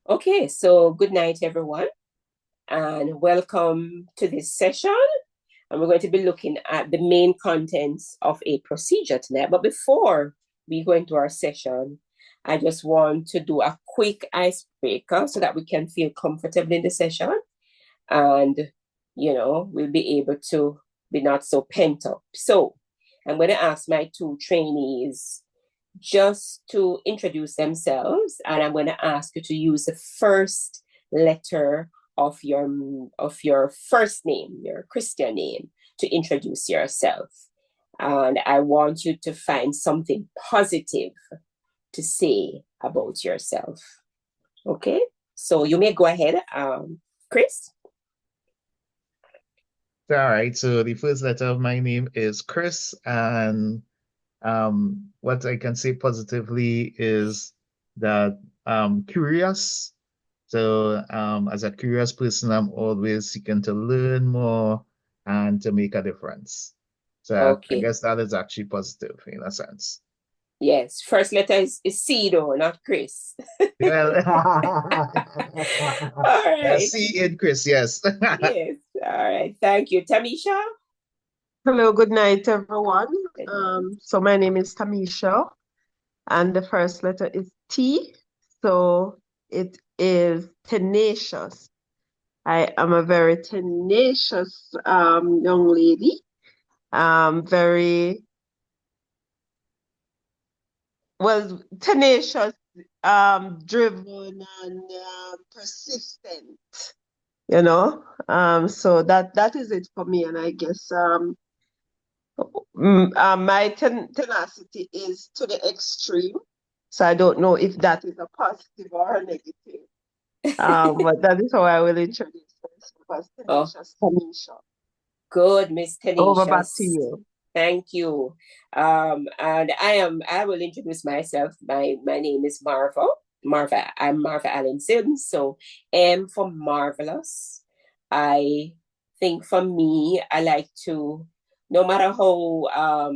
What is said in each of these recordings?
Okay, so good night, everyone, and welcome to this session. And we're going to be looking at the main contents of a procedure tonight. But before we go into our session, I just want to do a quick icebreaker so that we can feel comfortable in the session and, we'll be able to be not so pent up. So I'm going to ask my two trainees just to introduce themselves, and I'm going to ask you to use the first letter of your first name, your Christian name, to introduce yourself. And I want you to find something positive to say about yourself. Okay? So you may go ahead, Chris. All right, so the first letter of my name is Chris, and what I can say positively is that I'm curious. So, as a curious person, I'm always seeking to learn more and to make a difference. So, I Okay. guess that is actually positive in a sense. Yes. First letter is C though, not Chris. Well, All yeah, right. see in Chris, yes. Yes. All right. Thank you. Tamisha? Hello, good night, everyone. Good night. So my name is Tamisha, and the first letter is T. So it is tenacious. I am a very tenacious young lady. Very well tenacious, driven, and persistent. So that is it for me, and I guess my tenacity is to the extreme. So I don't know if that is a positive or a negative. But that is how I will introduce myself as Oh, Tenacious Tanisha. good, Miss Over back to Tenacious. you. Thank you. And I will introduce myself. My name is Marva. Marva. I'm Marva Allen Sims. So M for marvelous. I think for me, I like to, no matter how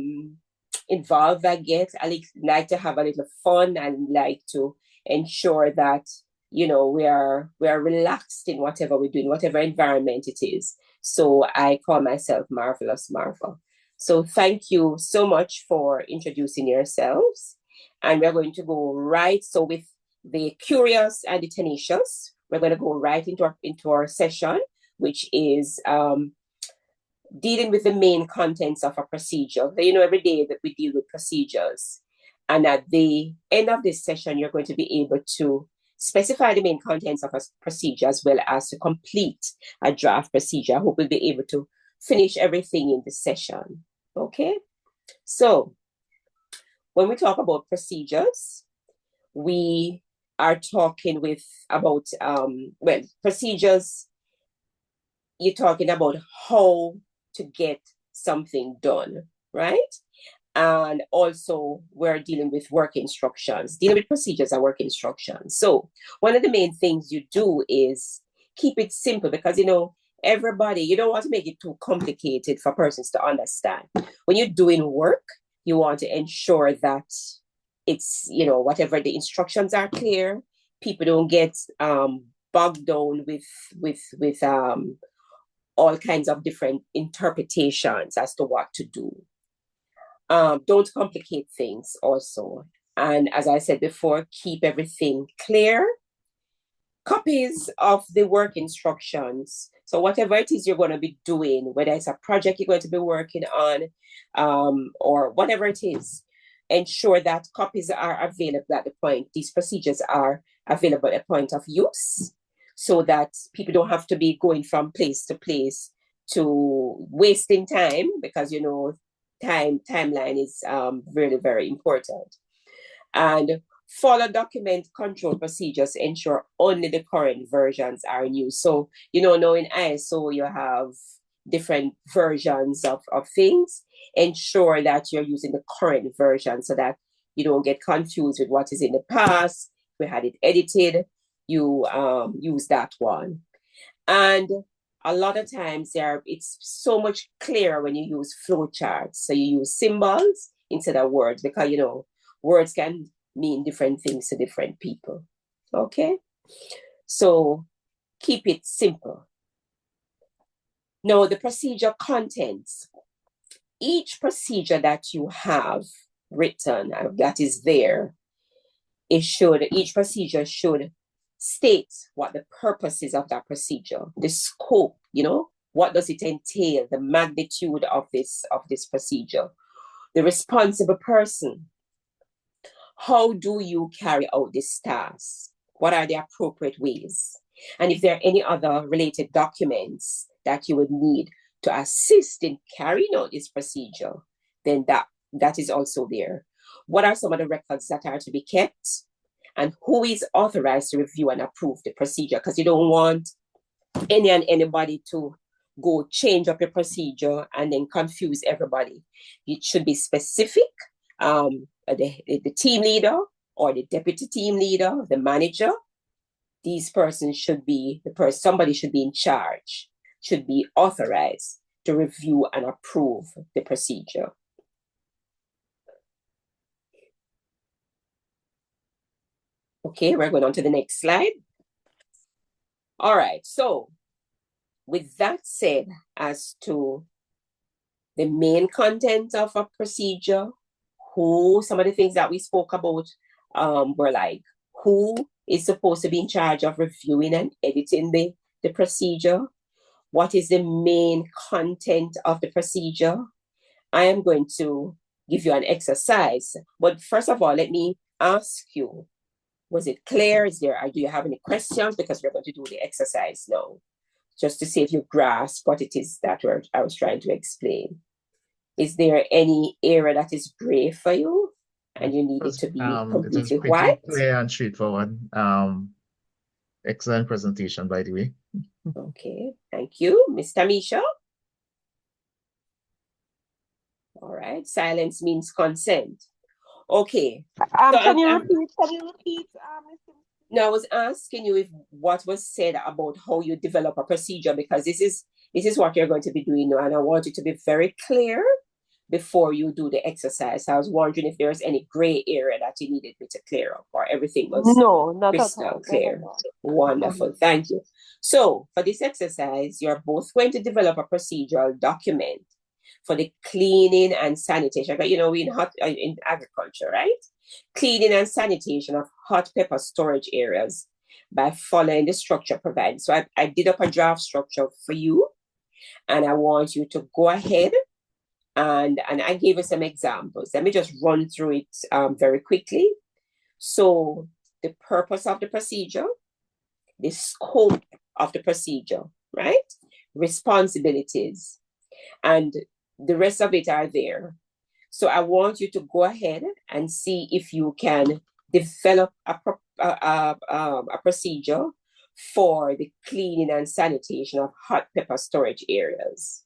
involved I get, like to have a little fun and like to ensure that we are relaxed in whatever we're doing, whatever environment it is. So I call myself Marvelous Marva. So thank you so much for introducing yourselves. And we're going to go right. So with the curious and the tenacious, we're going to go right into our session, which is dealing with the main contents of a procedure. Every day that we deal with procedures. And at the end of this session, you're going to be able to specify the main contents of a procedure as well as to complete a draft procedure. I hope we'll be able to finish everything in this session. Okay? So, when we talk about procedures, we are talking about procedures. You're talking about how to get something done, right? And also, we're dealing with work instructions, dealing with procedures and work instructions. So, one of the main things you do is keep it simple because, everybody, you don't want to make it too complicated for persons to understand. When you're doing work, you want to ensure that it's, whatever the instructions are clear. People don't get bogged down with all kinds of different interpretations as to what to do. Don't complicate things also. And as I said before, keep everything clear. Copies of the work instructions. So whatever it is you're going to be doing, whether it's a project you're going to be working on, or whatever it is, ensure that copies are available at the point. These procedures are available at the point of use so that people don't have to be going from place to place to wasting time because, timeline is really, very important. And follow document control procedures ensure only the current versions are in use. So, now in ISO, you have different versions of things. Ensure that you're using the current version so that you don't get confused with what is in the past. We had it edited, you use that one. And a lot of times it's so much clearer when you use flowcharts. So you use symbols instead of words because words can mean different things to different people. Okay? So keep it simple. Now, the procedure contents. Each procedure that you have written that is there, each procedure should state what the purpose is of that procedure, the scope, what does it entail, the magnitude of this procedure, the responsible person. How do you carry out this task? What are the appropriate ways? And if there are any other related documents that you would need to assist in carrying out this procedure, then that is also there. What are some of the records that are to be kept? And who is authorized to review and approve the procedure? Because you don't want anybody to go change up your procedure and then confuse everybody. It should be specific. The team leader or the deputy team leader, the manager, these persons should be somebody should be in charge, should be authorized to review and approve the procedure. Okay, we're going on to the next slide. All right, so with that said, as to the main content of a procedure, some of the things that we spoke about were like, who is supposed to be in charge of reviewing and editing the procedure? What is the main content of the procedure? I am going to give you an exercise. But first of all, let me ask you, was it clear? Do you have any questions? Because we're going to do the exercise now, just to see if you grasp what it is that I was trying to explain. Is there any area that is gray for you and you need it to be It was completely pretty white? clear and straightforward. Excellent presentation, by the way. Okay, thank you. Ms. Tamisha? All right, silence means consent. Okay. Can you repeat? Mr. No, I was asking you what was said about how you develop a procedure, because this is what you're going to be doing now, and I want you to be very clear before you do the exercise. I was wondering if there's any gray area that you needed me to clear up, or everything was No, not at crystal all. clear. Wonderful, thank you. So for this exercise, you're both going to develop a procedural document for the cleaning and sanitation. But we in agriculture, right? Cleaning and sanitation of hot pepper storage areas by following the structure provided. So I did up a draft structure for you, and I want you to go ahead and I gave you some examples. Let me just run through it very quickly. So the purpose of the procedure, the scope of the procedure, right? Responsibilities, and the rest of it are there. So I want you to go ahead and see if you can develop a procedure for the cleaning and sanitation of hot pepper storage areas.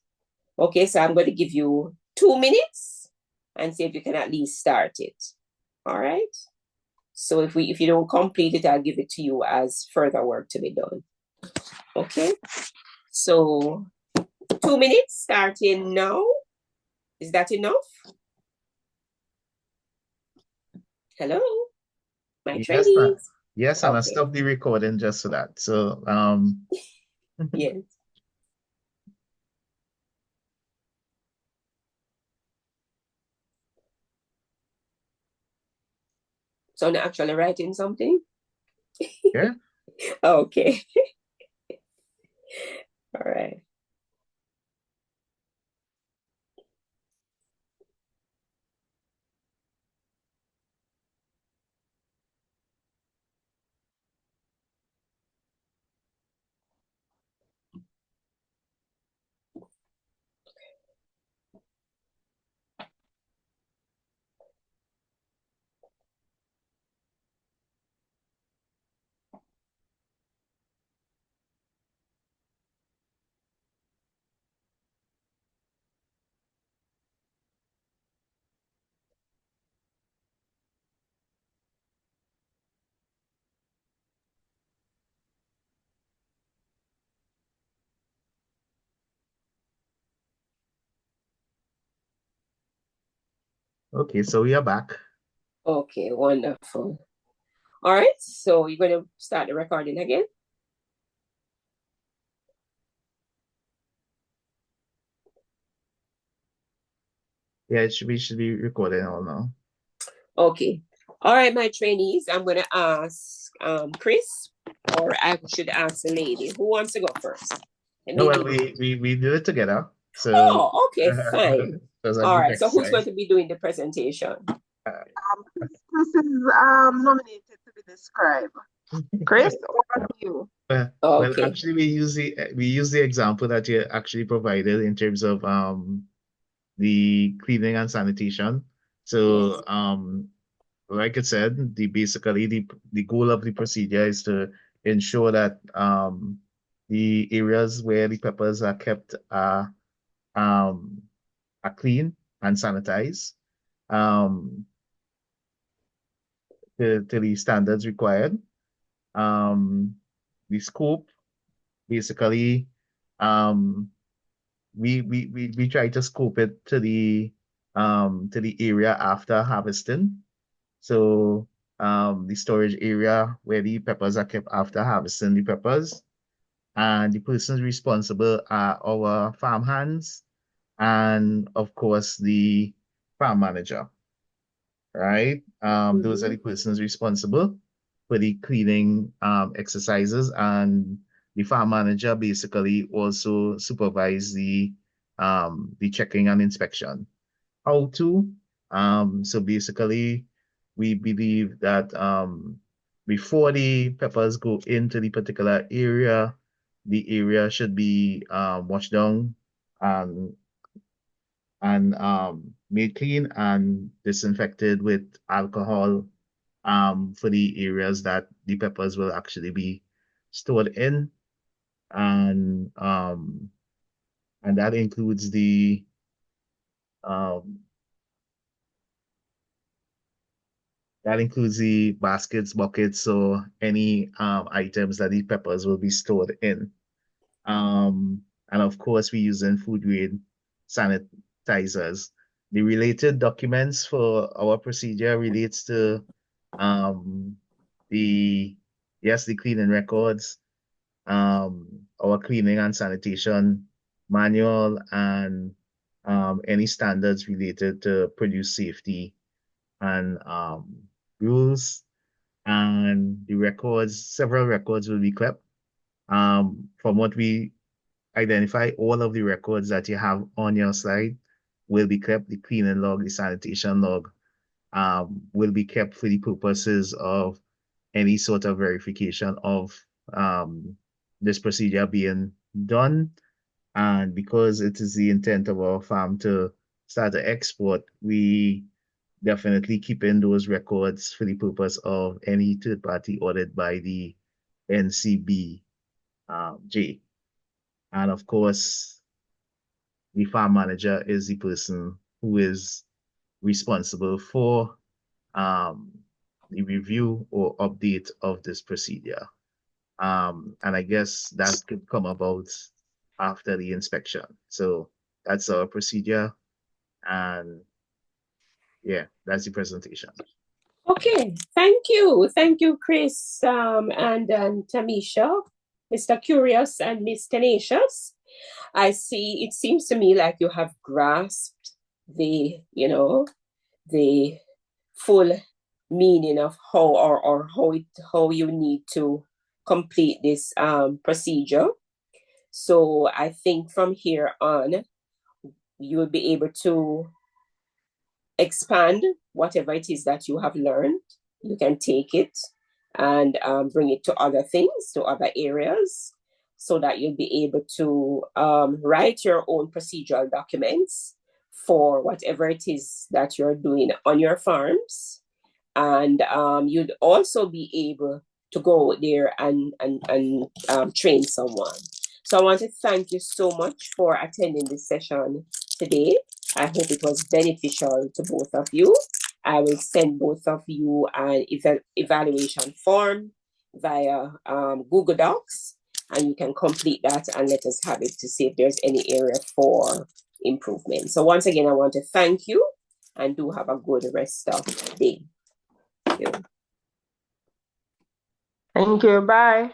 Okay, so I'm going to give you 2 minutes and see if you can at least start it. All right. So if you don't complete it, I'll give it to you as further work to be done. Okay. So 2 minutes starting now. Is that enough? Hello, my Yes, ma'am. trainees. Yes, and I stopped the recording just for that. So Yes. So I'm actually writing something? yeah. Okay. All right. Okay, so we are back. Okay, wonderful. All right, so you're going to start the recording again. Yeah, we should be recording all now. Okay. All right, my trainees, I'm going to ask Chris, or I should ask the lady. Who wants to go first? No, well, we do it together. So Oh, okay, fine. there's a All group right, so who's going exercise. to be doing the presentation? Chris is nominated to be the scribe. Chris, over to you. Well, Okay. actually, we use the example that you actually provided in terms of the cleaning and sanitation. Yes. So like I said, basically the goal of the procedure is to ensure that the areas where the peppers are kept um are clean and sanitized um to the standards required. Um, the scope basically um we try to scope it to the area after harvesting. So the storage area where the peppers are kept after harvesting the peppers. And the persons responsible are our farm hands and of course the farm manager, right? Those are the persons responsible for the cleaning exercises, and the farm manager basically also supervise the checking and inspection. How to? So basically, we believe that before the peppers go into the particular area, the area should be washed down and made clean and disinfected with alcohol for the areas that the peppers will actually be stored in. And um, and that includes um, the baskets, buckets, or any items that the peppers will be stored in. And of course, we're using food grade sanitizers. The related documents for our procedure relates to um, the yes, the cleaning records, our cleaning and sanitation manual, and any standards related to produce safety and rules. And the records, several records will be kept. From what we identify, all of the records that you have on your slide will be kept. The cleaning log, the sanitation log, will be kept for the purposes of any sort of verification of this procedure being done. And because it is the intent of our farm to start to export, we definitely keep in those records for the purpose of any third party audit by the NCB J. And of course, the farm manager is the person who is responsible for um, the review or update of this procedure. And I guess that could come about after the inspection. So that's our procedure. And yeah, that's the presentation. Okay, thank you. Thank you, Chris and Tamisha, Mr. Curious and Miss Tenacious. I see, it seems to me like you have grasped the full meaning of how or how you need to complete this procedure. So I think from here on, you will be able to expand whatever it is that you have learned. You can take it and bring it to other things, to other areas, so that you'll be able to write your own procedural documents for whatever it is that you're doing on your farms. And you'd also be able to go there and train someone. So I want to thank you so much for attending this session today. I hope it was beneficial to both of you. I will send both of you an evaluation form via Google Docs, and you can complete that and let us have it to see if there's any area for improvement. So once again, I want to thank you and do have a good rest of the day. Thank you. Thank you. Bye.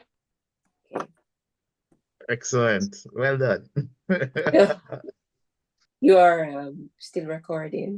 Excellent. Well done. You are still recording.